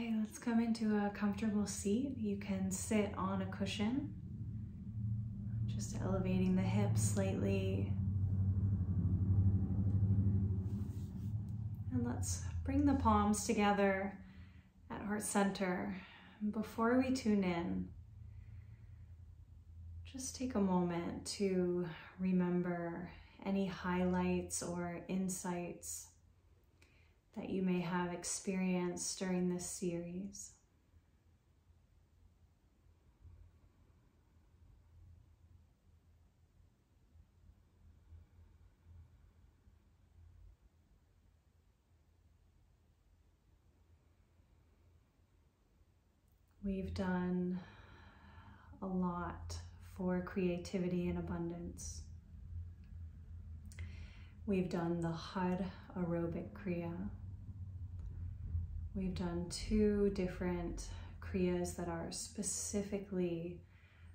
Okay, let's come into a comfortable seat. You can sit on a cushion, just elevating the hips slightly. And let's bring the palms together at heart center. Before we tune in, just take a moment to remember any highlights or insights that you may have experienced during this series. We've done a lot for creativity and abundance. We've done the HUD aerobic Kriya. We've done 2 different Kriyas that are specifically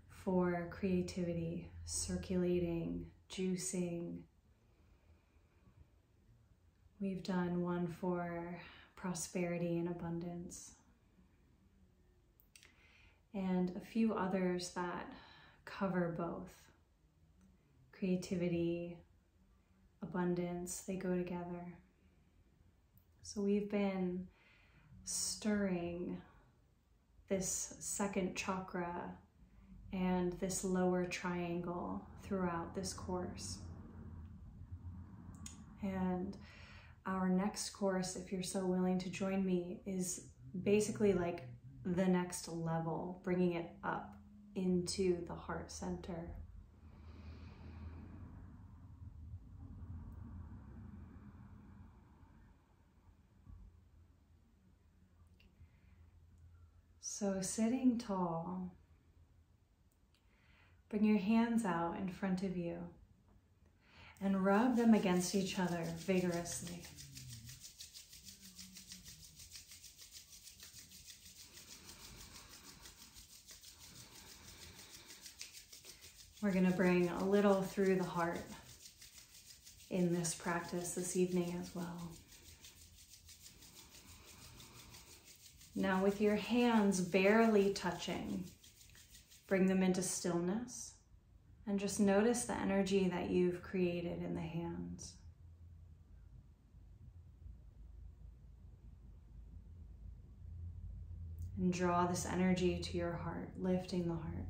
for creativity, circulating, juicing. We've done one for prosperity and abundance. And a few others that cover both. Creativity, abundance, they go together. So we've been stirring this second chakra and this lower triangle throughout this course. And our next course, if you're so willing to join me, is basically like the next level, bringing it up into the heart center. So sitting tall, bring your hands out in front of you and rub them against each other vigorously. We're going to bring a little through the heart in this practice this evening as well. Now with your hands barely touching, bring them into stillness and just notice the energy that you've created in the hands. And draw this energy to your heart, lifting the heart.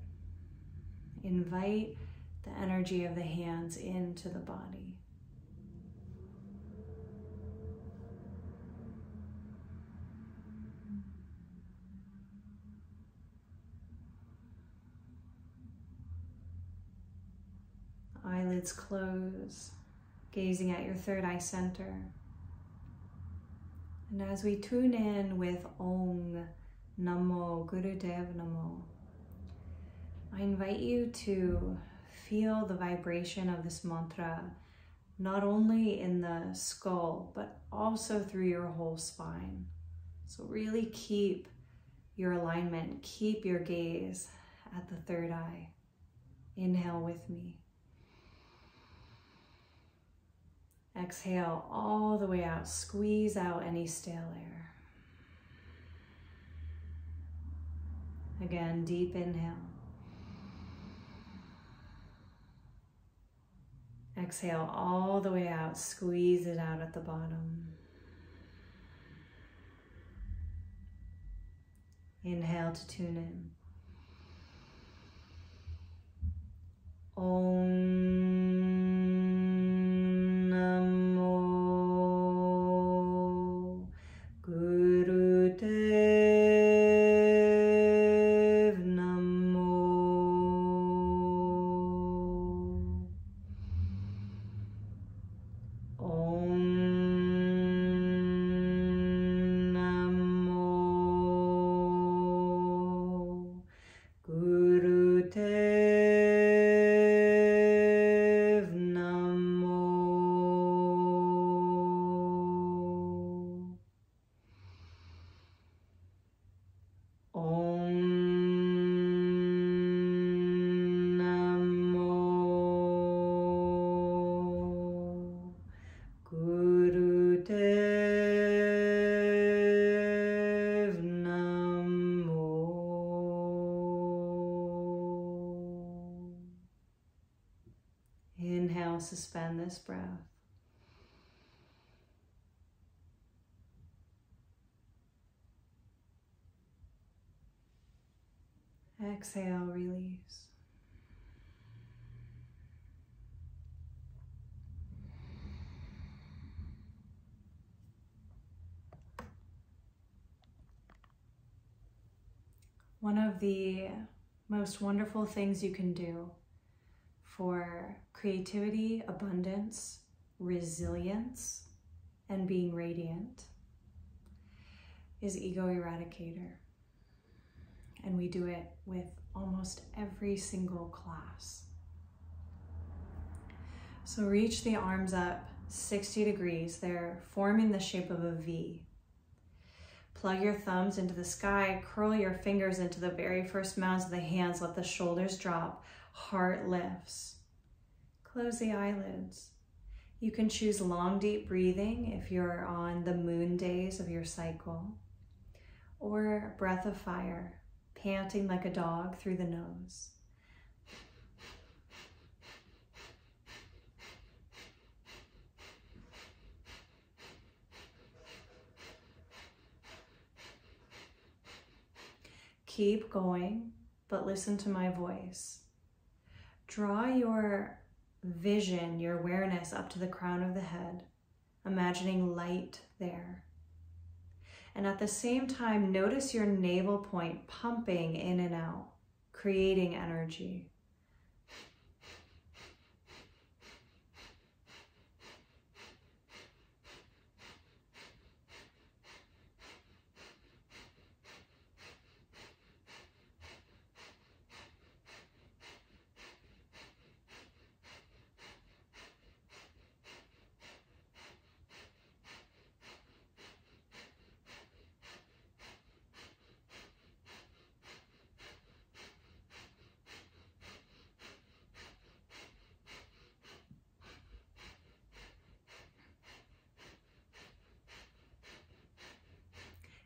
Invite the energy of the hands into the body. Eyelids close, gazing at your third eye center. And as we tune in with Om Namo Gurudev Namo, I invite you to feel the vibration of this mantra, not only in the skull, but also through your whole spine. So really keep your alignment, keep your gaze at the third eye. Inhale with me. Exhale all the way out, squeeze out any stale air. Again, deep inhale. Exhale all the way out, squeeze it out at the bottom. Inhale to tune in. Om Namo Gurudev Namo. Om Namo Gurudev suspend this breath. Exhale, release. One of the most wonderful things you can do for creativity, abundance, resilience, and being radiant is Ego Eradicator. And we do it with almost every single class. So reach the arms up 60 degrees. They're forming the shape of a V. Plug your thumbs into the sky, curl your fingers into the very first mounds of the hands, let the shoulders drop, heart lifts. Close the eyelids. You can choose long, deep breathing if you're on the moon days of your cycle, or breath of fire, panting like a dog through the nose. Keep going, but listen to my voice. Draw your vision, your awareness up to the crown of the head, imagining light there. And at the same time, notice your navel point pumping in and out, creating energy.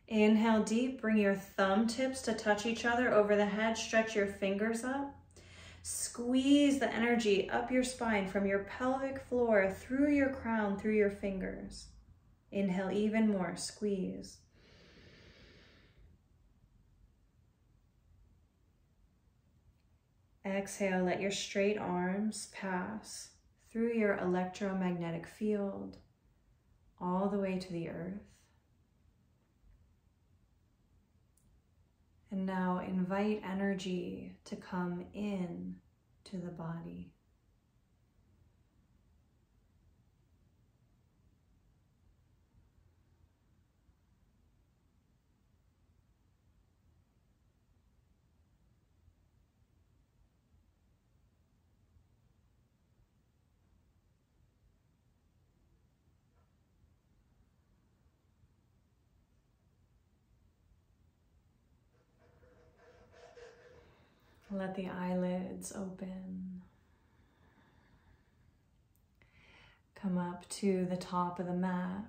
Inhale deep, bring your thumb tips to touch each other over the head, stretch your fingers up. Squeeze the energy up your spine from your pelvic floor, through your crown, through your fingers. Inhale even more, squeeze. Exhale, let your straight arms pass through your electromagnetic field all the way to the earth. And now invite energy to come in to the body. Let the eyelids open. Come up to the top of the mat.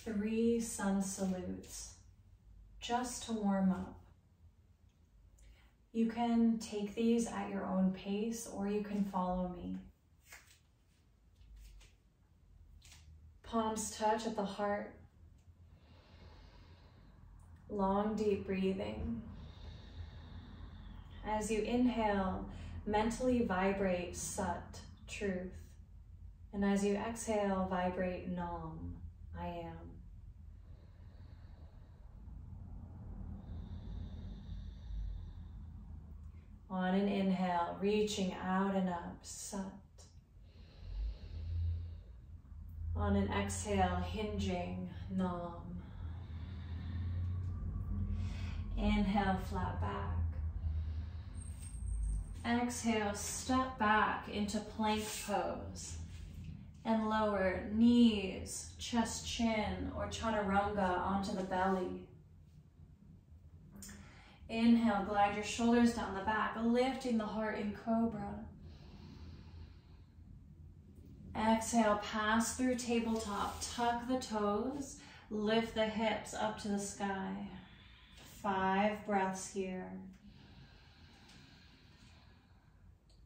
Three sun salutes, just to warm up. You can take these at your own pace, or you can follow me. Palms touch at the heart. Long, deep breathing. As you inhale, mentally vibrate Sat, truth. And as you exhale, vibrate Nam, I am. On an inhale, reaching out and up, Sat. On an exhale, hinging, Nam. Inhale, flat back. Exhale, step back into plank pose. And lower knees, chest, chin, or chaturanga onto the belly. Inhale, glide your shoulders down the back, lifting the heart in cobra. Exhale, pass through tabletop, tuck the toes, Lift the hips up to the sky. 5 breaths here.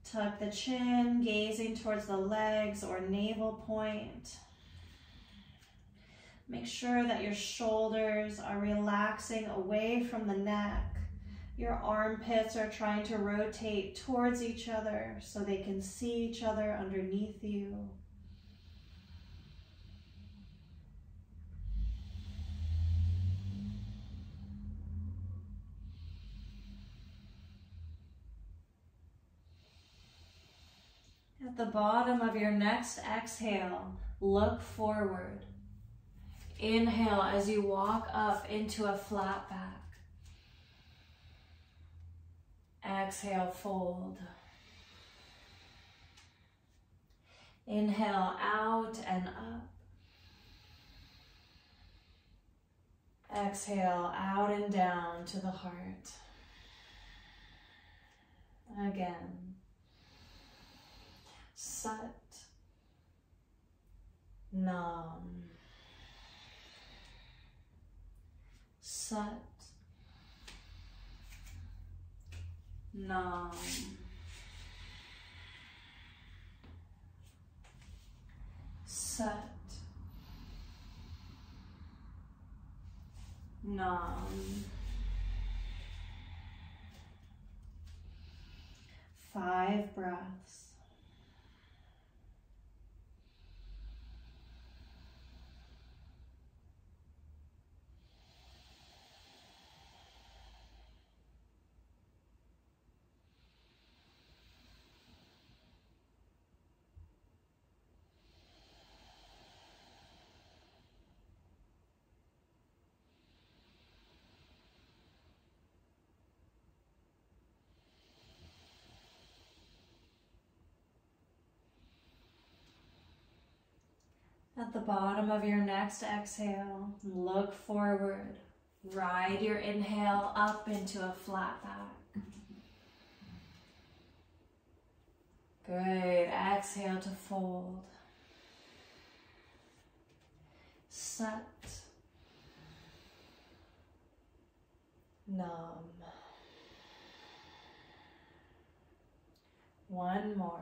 Tuck the chin, gazing towards the legs or navel point. Make sure that your shoulders are relaxing away from the neck. Your armpits are trying to rotate towards each other so they can see each other underneath you. At the bottom of your next exhale, look forward. Inhale as you walk up into a flat back. Exhale, fold. Inhale out and up. Exhale out and down to the heart. Again. Sat. Nam. Sat. Nam. Sat. Nam. 5 breaths. At the bottom of your next exhale, look forward. Ride your inhale up into a flat back. Good. Exhale to fold. Sat. Nam. 1 more.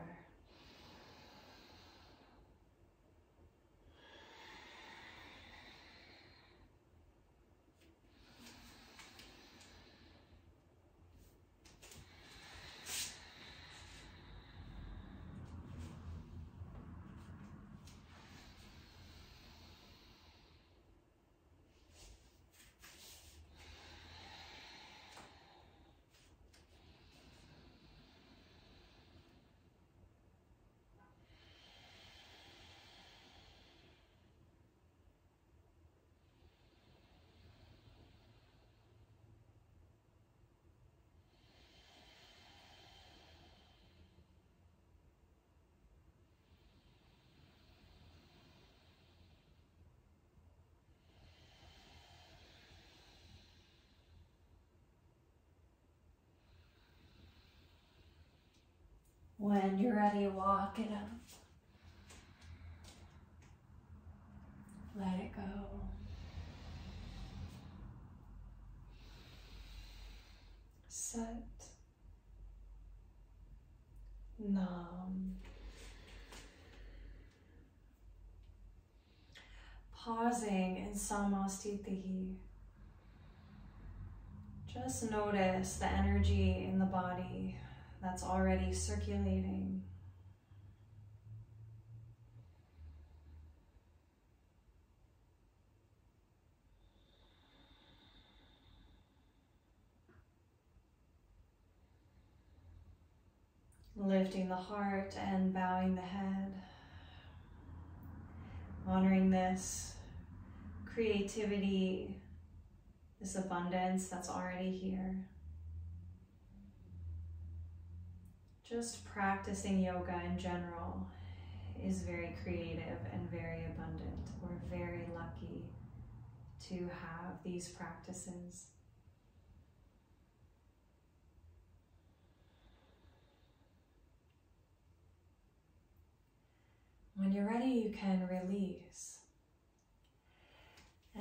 When you're ready, walk it up. Let it go. Sat. Nam. Pausing in Samastitihi. Just notice the energy in the body that's already circulating. Lifting the heart and bowing the head. Honoring this creativity, this abundance that's already here. Just practicing yoga in general is very creative and very abundant. We're very lucky to have these practices. When you're ready, you can release.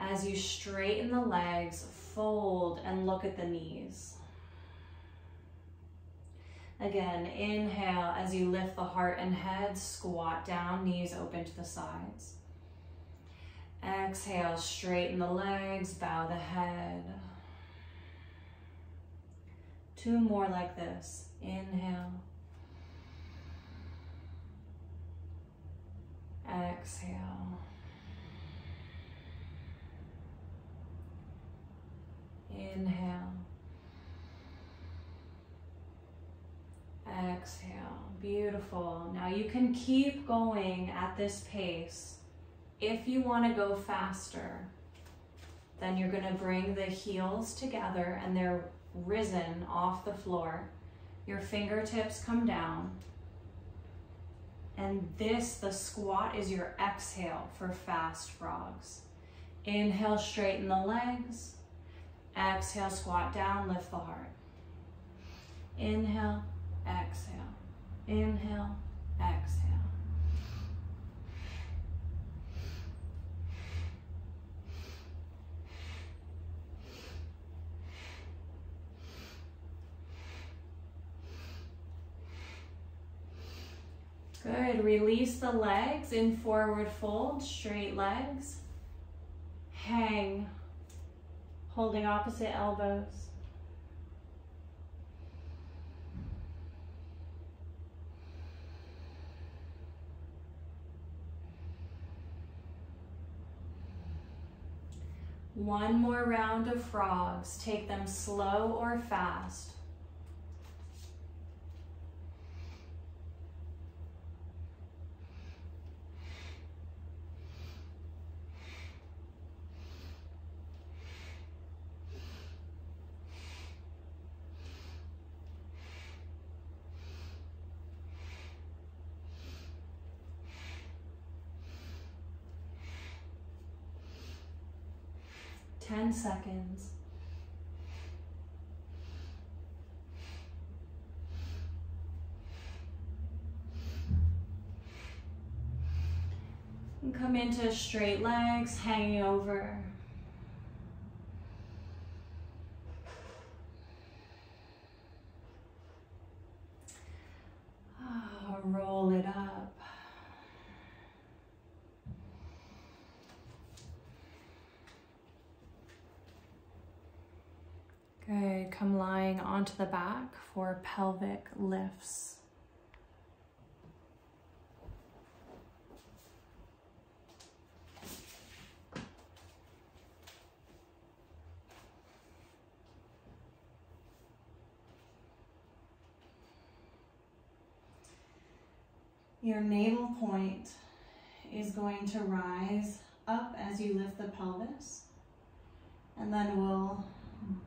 As you straighten the legs, fold and look at the knees. Again, inhale as you lift the heart and head, squat down, knees open to the sides. Exhale, straighten the legs, bow the head. 2 more like this. Inhale. Exhale. Inhale. Exhale. Beautiful. Now you can keep going at this pace. If you want to go faster, then you're going to bring the heels together and they're risen off the floor. Your fingertips come down. And this, the squat, is your exhale for fast frogs. Inhale, straighten the legs. Exhale, squat down, lift the heart. Inhale, exhale. Inhale, exhale. Good. Release the legs in forward fold, straight legs. Hang, holding opposite elbows. One more round of frogs. Take them slow or fast. Ten seconds. And come into straight legs, hanging over. Roll it up. Good. Come lying onto the back for pelvic lifts. Your navel point is going to rise up as you lift the pelvis, and then we'll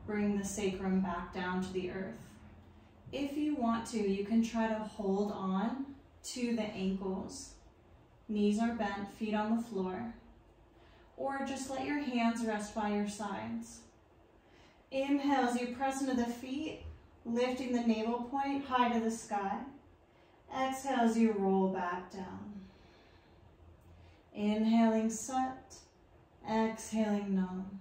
bring the sacrum back down to the earth. If you want to, you can try to hold on to the ankles. Knees are bent, feet on the floor, or just let your hands rest by your sides. Inhale as you press into the feet, lifting the navel point high to the sky. Exhale as you roll back down. Inhaling Sat, exhaling Nam.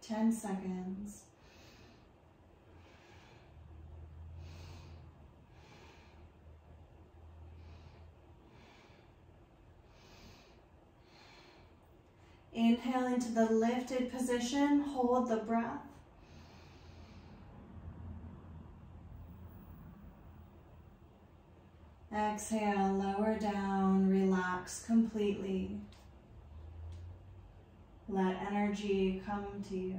Ten seconds. Inhale into the lifted position, hold the breath. Exhale, lower down, relax completely. Let energy come to you.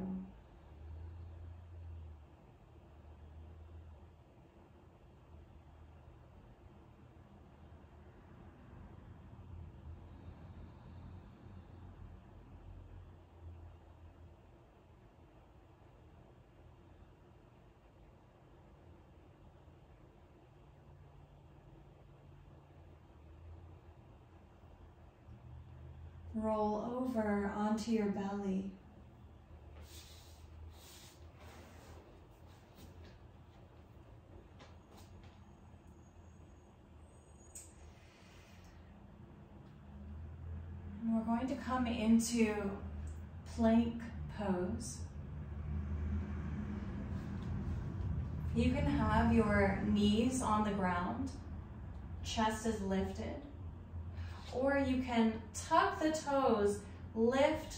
Roll over onto your belly. And we're going to come into plank pose. You can have your knees on the ground, chest is lifted, or you can tuck the toes, lift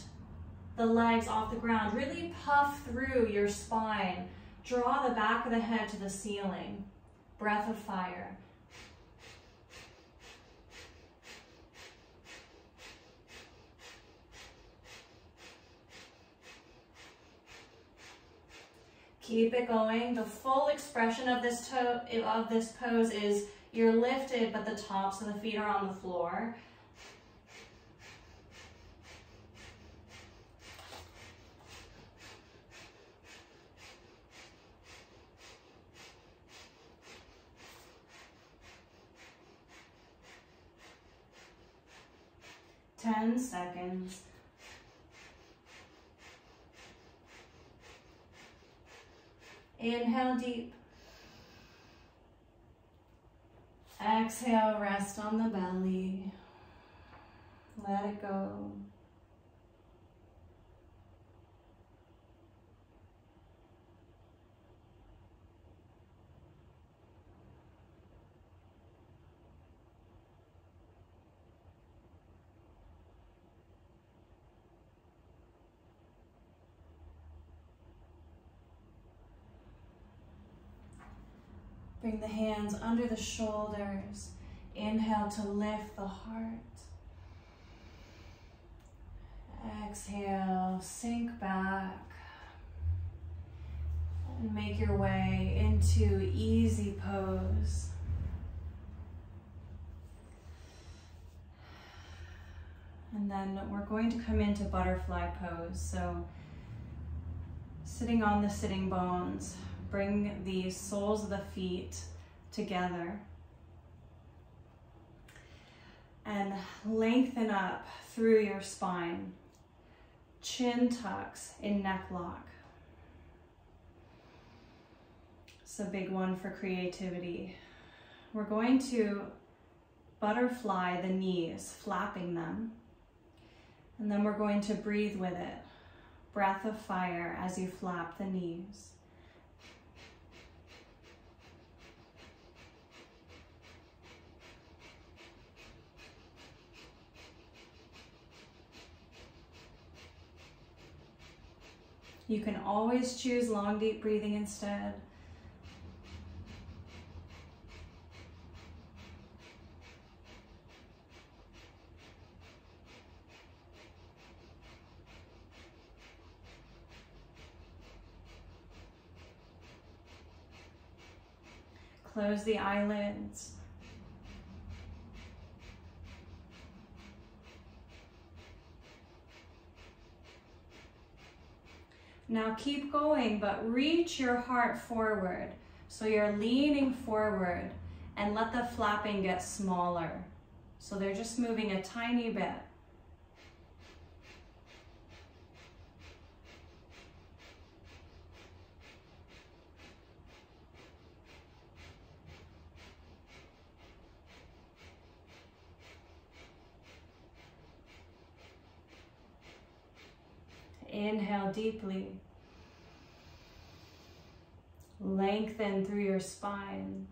the legs off the ground, really puff through your spine, draw the back of the head to the ceiling. Breath of fire. Keep it going. The full expression of this pose is you're lifted, but the tops of the feet are on the floor. Ten seconds. Inhale deep. Exhale, rest on the belly. Let it go. Bring the hands under the shoulders. Inhale to lift the heart. Exhale, sink back. And make your way into easy pose. And then we're going to come into butterfly pose. So sitting on the sitting bones, bring the soles of the feet together and lengthen up through your spine. Chin tucks in neck lock. It's a big one for creativity. We're going to butterfly the knees, flapping them, and then we're going to breathe with it. Breath of fire as you flap the knees. You can always choose long, deep breathing instead. Close the eyelids. Now keep going, but reach your heart forward. So you're leaning forward and let the flapping get smaller. So they're just moving a tiny bit. Inhale deeply. Lengthen through your spine.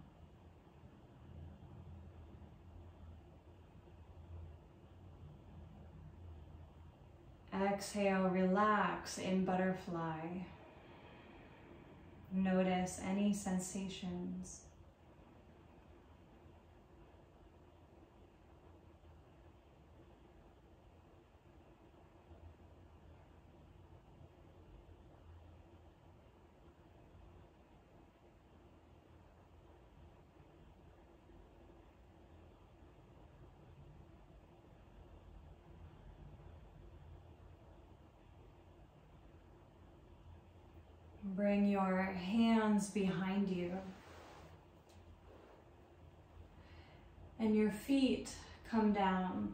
Exhale, relax in butterfly. Notice any sensations. Bring your hands behind you and your feet come down.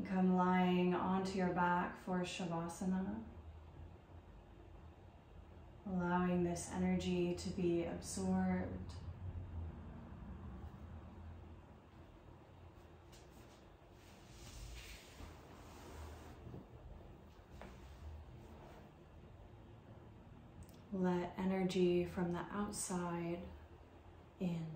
And come lying onto your back for Shavasana. Allowing this energy to be absorbed. Let energy from the outside in.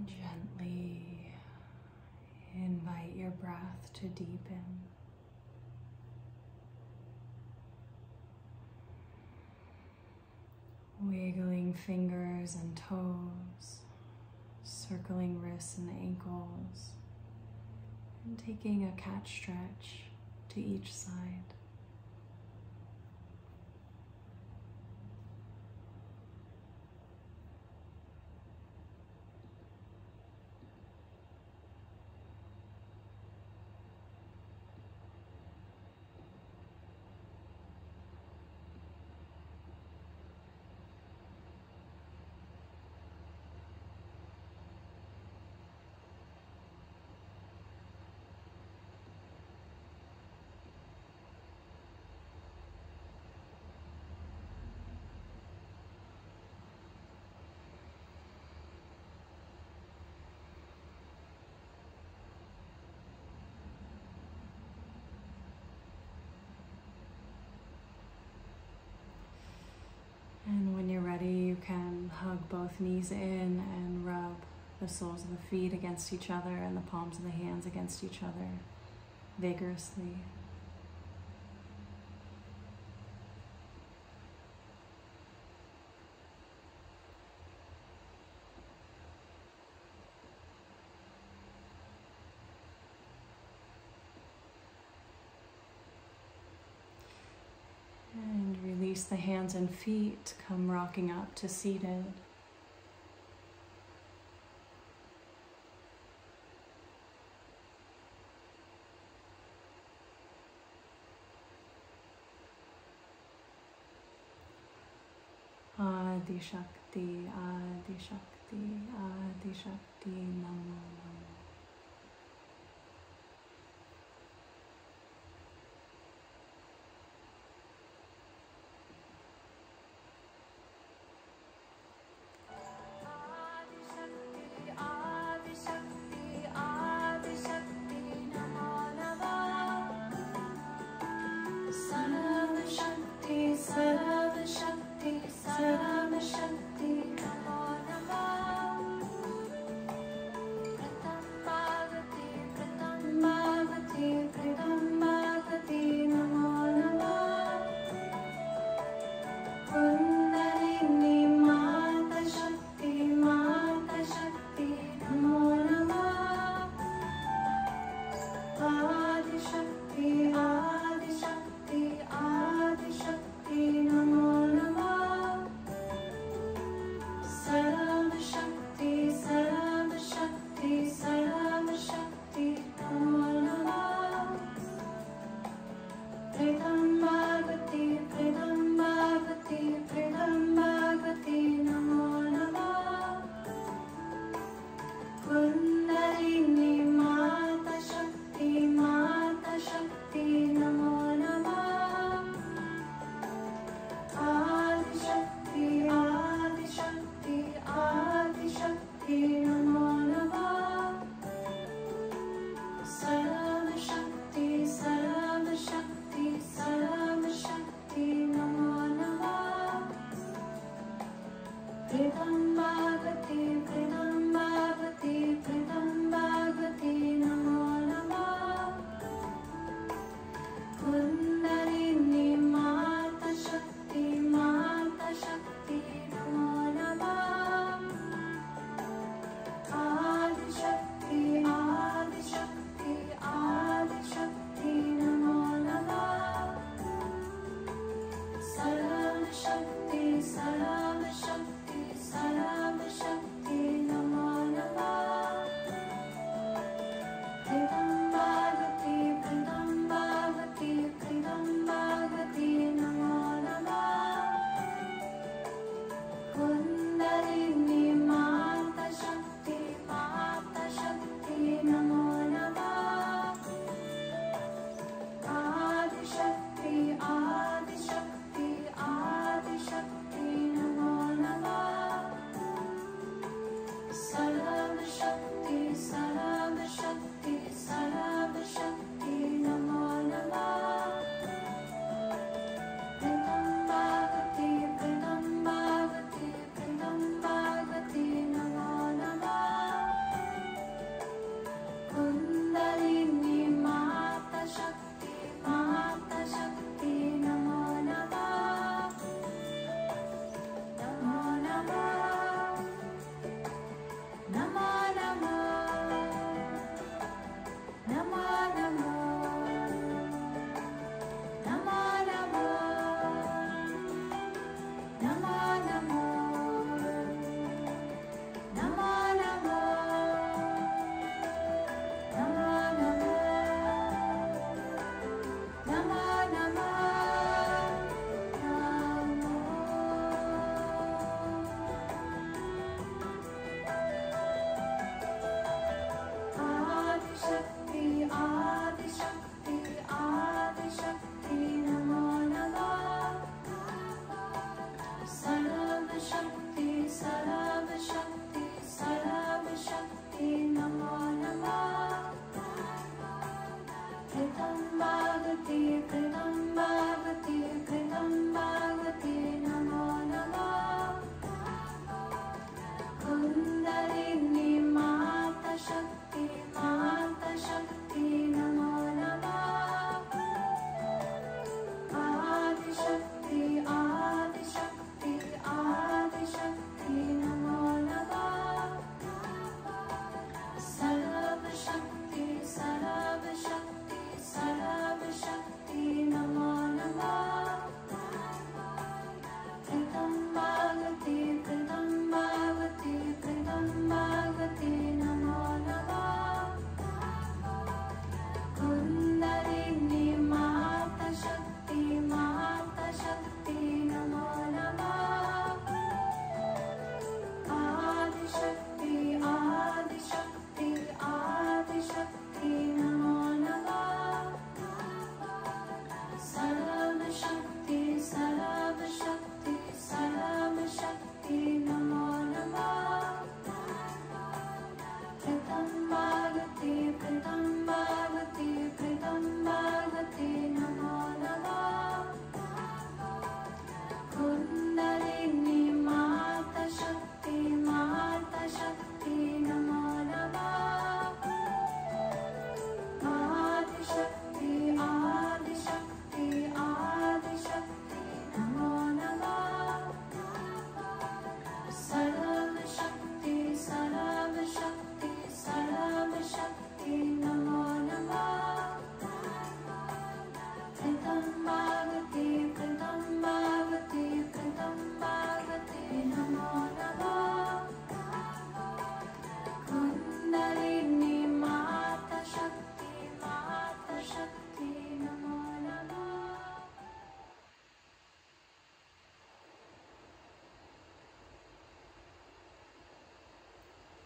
Gently invite your breath to deepen. Wiggling fingers and toes, circling wrists and ankles, and taking a cat stretch to each side. And when you're ready, you can hug both knees in and rub the soles of the feet against each other and the palms of the hands against each other vigorously. And release the hands and feet, come rocking up to seated. Adi Shakti, Adi Shakti, Adi Shakti, Namo Namo.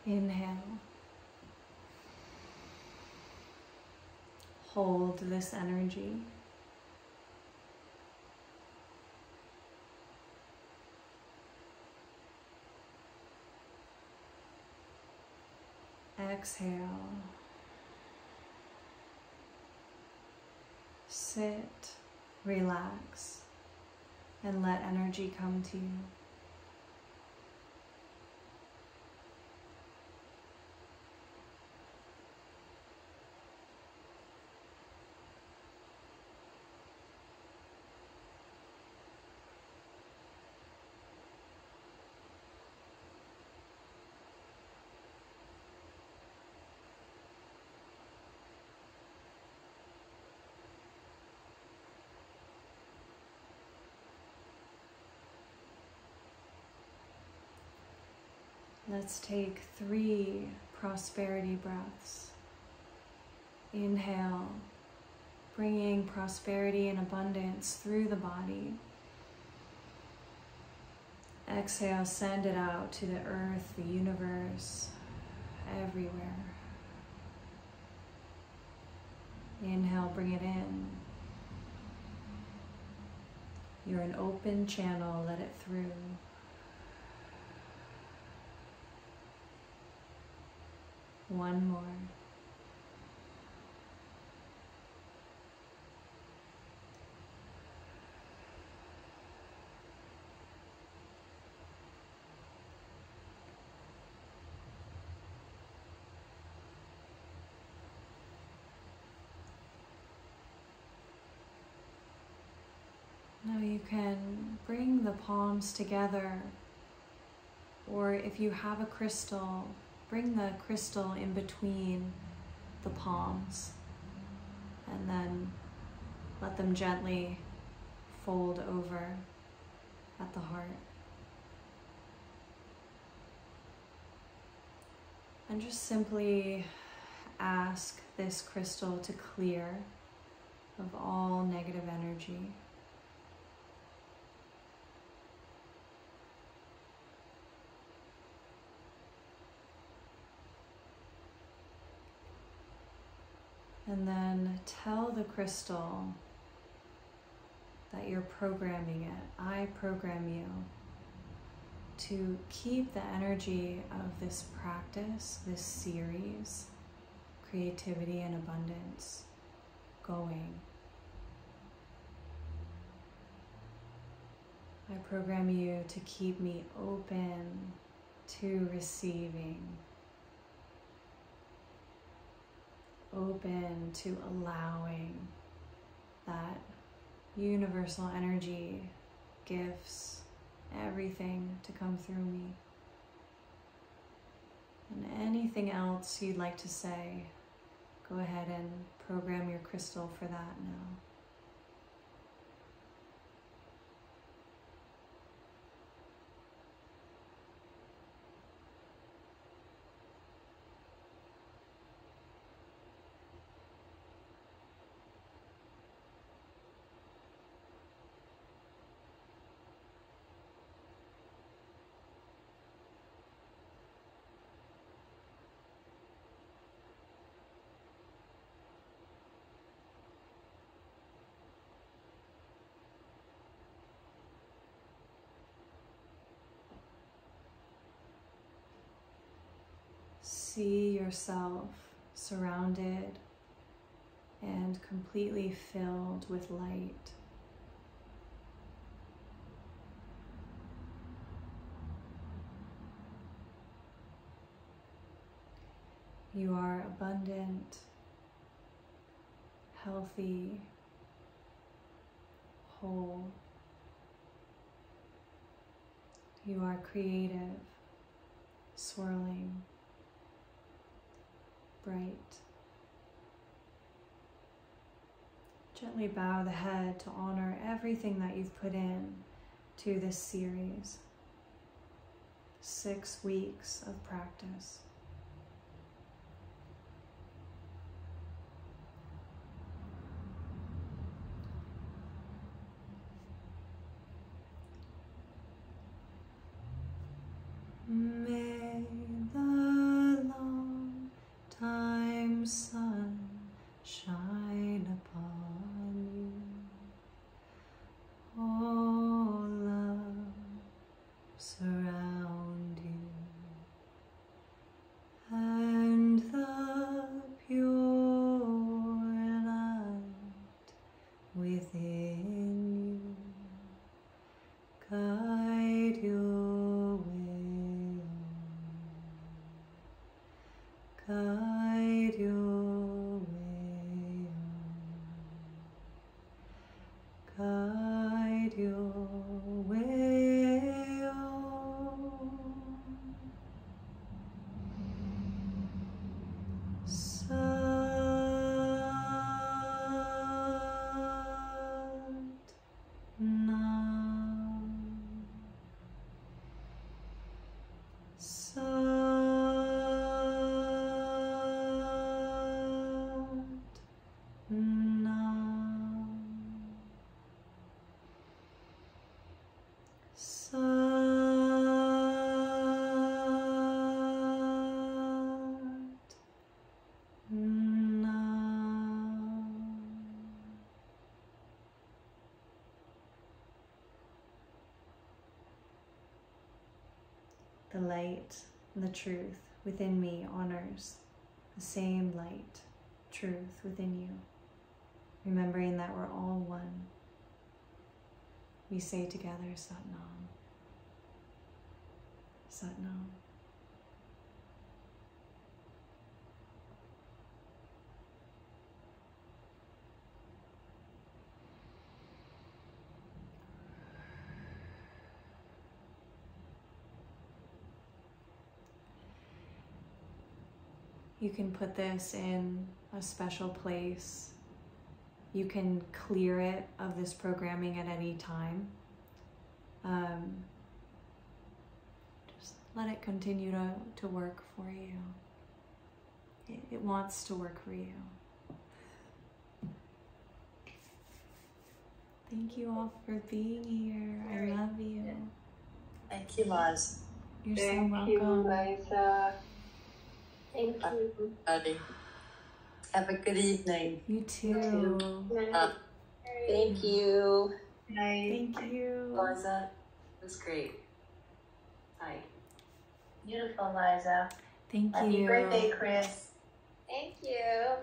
Inhale. Hold this energy. Exhale. Sit, relax, and let energy come to you. Let's take 3 prosperity breaths. Inhale, bringing prosperity and abundance through the body. Exhale, send it out to the earth, the universe, everywhere. Inhale, bring it in. You're an open channel, let it through. One more. Now you can bring the palms together, or if you have a crystal, bring the crystal in between the palms and then let them gently fold over at the heart. And just simply ask this crystal to clear of all negative energy. And then tell the crystal that you're programming it. I program you to keep the energy of this practice, this series, creativity and abundance, going. I program you to keep me open to receiving, open to allowing that universal energy, gifts, everything to come through me. And anything else you'd like to say, go ahead and program your crystal for that now. See yourself surrounded and completely filled with light. You are abundant, healthy, whole. You are creative, swirling, bright. Gently bow the head to honor everything that you've put in to this series. 6 weeks of practice. May the time sun shine upon you. All love surround you, and the pure light within you guide your way on. Guide your way on. Guide your way on. Sat Nam. Sat Nam. Sat Nam. The light and the truth within me honors the same light, truth within you. Remembering that we're all one. We say together, Sat Nam. Sat Nam. You can put this in a special place. You can clear it of this programming at any time. Just let it continue to work for you. It wants to work for you. Thank you all for being here. I love you. Thank you, Liza. You're so welcome. Thank you, Liza. Thank you. Have a good evening. You too. Thank you. Thank you. Liza, it was great. Hi. Beautiful, Liza. Thank Happy you. birthday, Chris. Thank you.